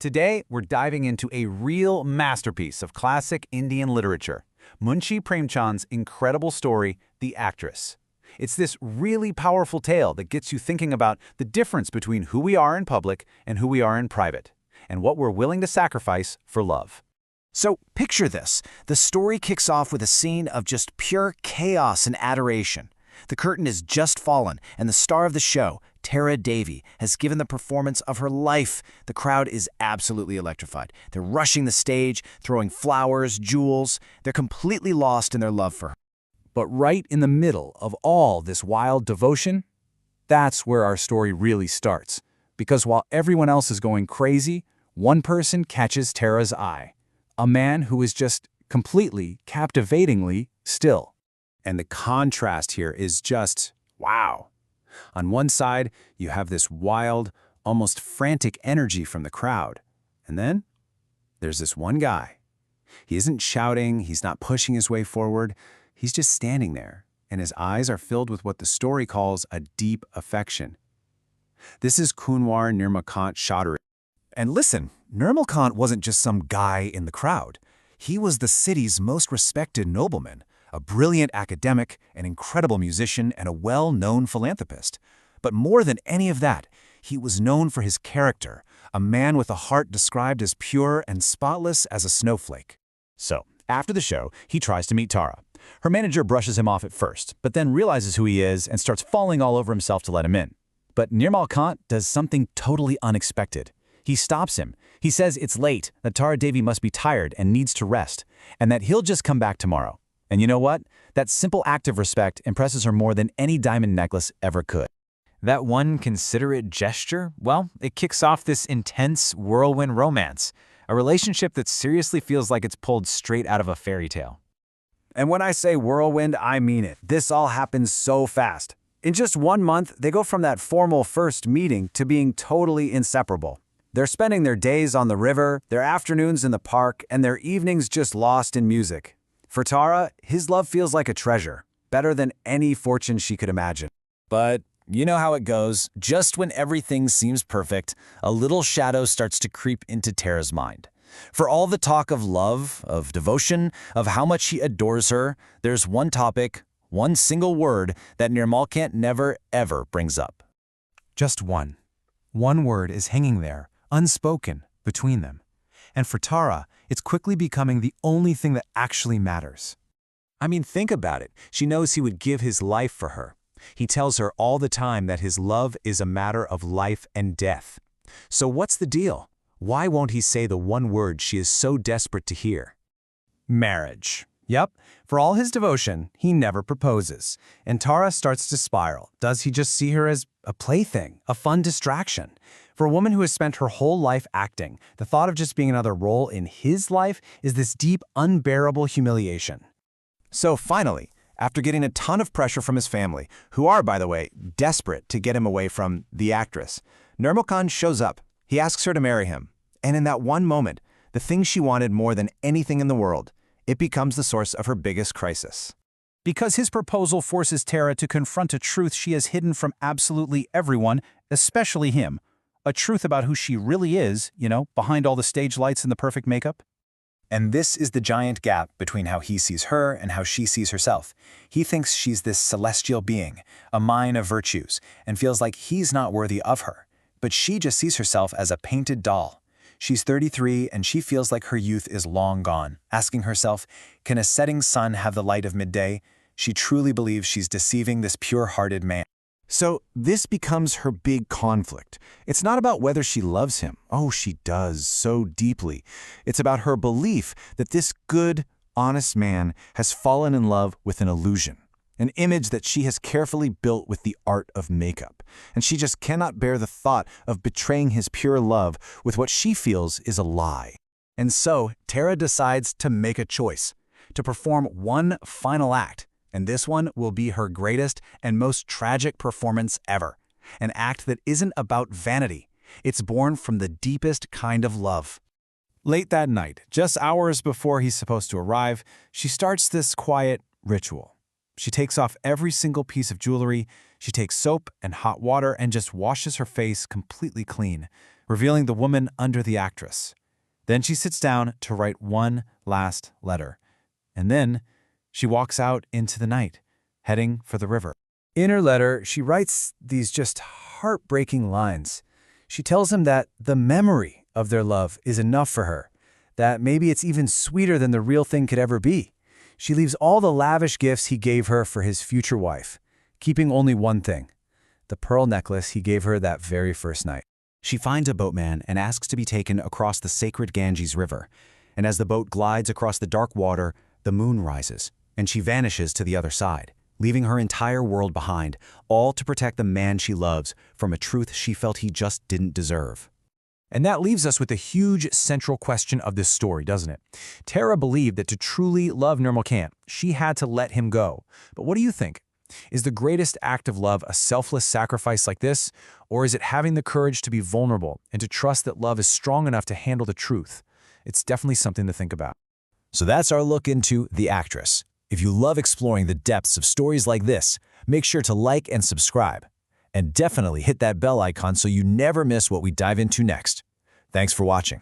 Today, we're diving into a real masterpiece of classic Indian literature, Munshi Premchand's incredible story, The Actress. It's this really powerful tale that gets you thinking about the difference between who we are in public and who we are in private, and what we're willing to sacrifice for love. So picture this. The story kicks off with a scene of just pure chaos and adoration. The curtain has just fallen, and the star of the show, Tara Devi, has given the performance of her life. The crowd is absolutely electrified. They're rushing the stage, throwing flowers, jewels. They're completely lost in their love for her. But right in the middle of all this wild devotion, that's where our story really starts. Because while everyone else is going crazy, one person catches Tara's eye. A man who is just completely, captivatingly still. And the contrast here is just, wow. On one side, you have this wild, almost frantic energy from the crowd. And then, there's this one guy. He isn't shouting, he's not pushing his way forward. He's just standing there, and his eyes are filled with what the story calls a deep affection. This is Kunwar Nirmalkant Chaudhary. And listen, Nirmalkant wasn't just some guy in the crowd. He was the city's most respected nobleman, a brilliant academic, an incredible musician, and a well-known philanthropist. But more than any of that, he was known for his character, a man with a heart described as pure and spotless as a snowflake. So, after the show, he tries to meet Tara. Her manager brushes him off at first, but then realizes who he is and starts falling all over himself to let him in. But Nirmalkant does something totally unexpected. He stops him. He says it's late, that Tara Devi must be tired and needs to rest, and that he'll just come back tomorrow. And you know what? That simple act of respect impresses her more than any diamond necklace ever could. That one considerate gesture, well, it kicks off this intense whirlwind romance, a relationship that seriously feels like it's pulled straight out of a fairy tale. And when I say whirlwind, I mean it. This all happens so fast. In just 1 month, they go from that formal first meeting to being totally inseparable. They're spending their days on the river, their afternoons in the park, and their evenings just lost in music. For Tara, his love feels like a treasure, better than any fortune she could imagine. But you know how it goes. Just when everything seems perfect, a little shadow starts to creep into Tara's mind. For all the talk of love, of devotion, of how much he adores her, there's one topic, one single word that Nirmalkant never, ever brings up. Just one. One word is hanging there, unspoken, between them. And for Tara, it's quickly becoming the only thing that actually matters. I mean, think about it. She knows he would give his life for her. He tells her all the time that his love is a matter of life and death. So what's the deal? Why won't he say the one word she is so desperate to hear? Marriage. Yep, for all his devotion, he never proposes. And Tara starts to spiral. Does he just see her as a plaything, a fun distraction? For a woman who has spent her whole life acting, the thought of just being another role in his life is this deep, unbearable humiliation. So finally, after getting a ton of pressure from his family, who are, by the way, desperate to get him away from the actress, Nirmalkant shows up. He asks her to marry him. And in that one moment, the thing she wanted more than anything in the world, it becomes the source of her biggest crisis. Because his proposal forces Tara to confront a truth she has hidden from absolutely everyone, especially him. A truth about who she really is, behind all the stage lights and the perfect makeup. And this is the giant gap between how he sees her and how she sees herself. He thinks she's this celestial being, a mine of virtues, and feels like he's not worthy of her. But she just sees herself as a painted doll. She's 33 and she feels like her youth is long gone, asking herself, can a setting sun have the light of midday? She truly believes she's deceiving this pure-hearted man. So this becomes her big conflict. It's not about whether she loves him. Oh, she does, so deeply. It's about her belief that this good, honest man has fallen in love with an illusion, an image that she has carefully built with the art of makeup. And she just cannot bear the thought of betraying his pure love with what she feels is a lie. And so Tara decides to make a choice, to perform one final act. And this one will be her greatest and most tragic performance ever. An act that isn't about vanity. It's born from the deepest kind of love. Late that night, just hours before he's supposed to arrive, she starts this quiet ritual. She takes off every single piece of jewelry, she takes soap and hot water and just washes her face completely clean, revealing the woman under the actress. Then she sits down to write one last letter. And then she walks out into the night, heading for the river. In her letter, she writes these just heartbreaking lines. She tells him that the memory of their love is enough for her, that maybe it's even sweeter than the real thing could ever be. She leaves all the lavish gifts he gave her for his future wife, keeping only one thing, the pearl necklace he gave her that very first night. She finds a boatman and asks to be taken across the sacred Ganges River. And as the boat glides across the dark water, the moon rises, and she vanishes to the other side, leaving her entire world behind, all to protect the man she loves from a truth she felt he just didn't deserve. And that leaves us with a huge central question of this story, doesn't it? Tara believed that to truly love Nirmal Kant, she had to let him go. But what do you think? Is the greatest act of love a selfless sacrifice like this, or is it having the courage to be vulnerable and to trust that love is strong enough to handle the truth? It's definitely something to think about. So that's our look into The Actress. If you love exploring the depths of stories like this, make sure to like and subscribe. And definitely hit that bell icon so you never miss what we dive into next. Thanks for watching.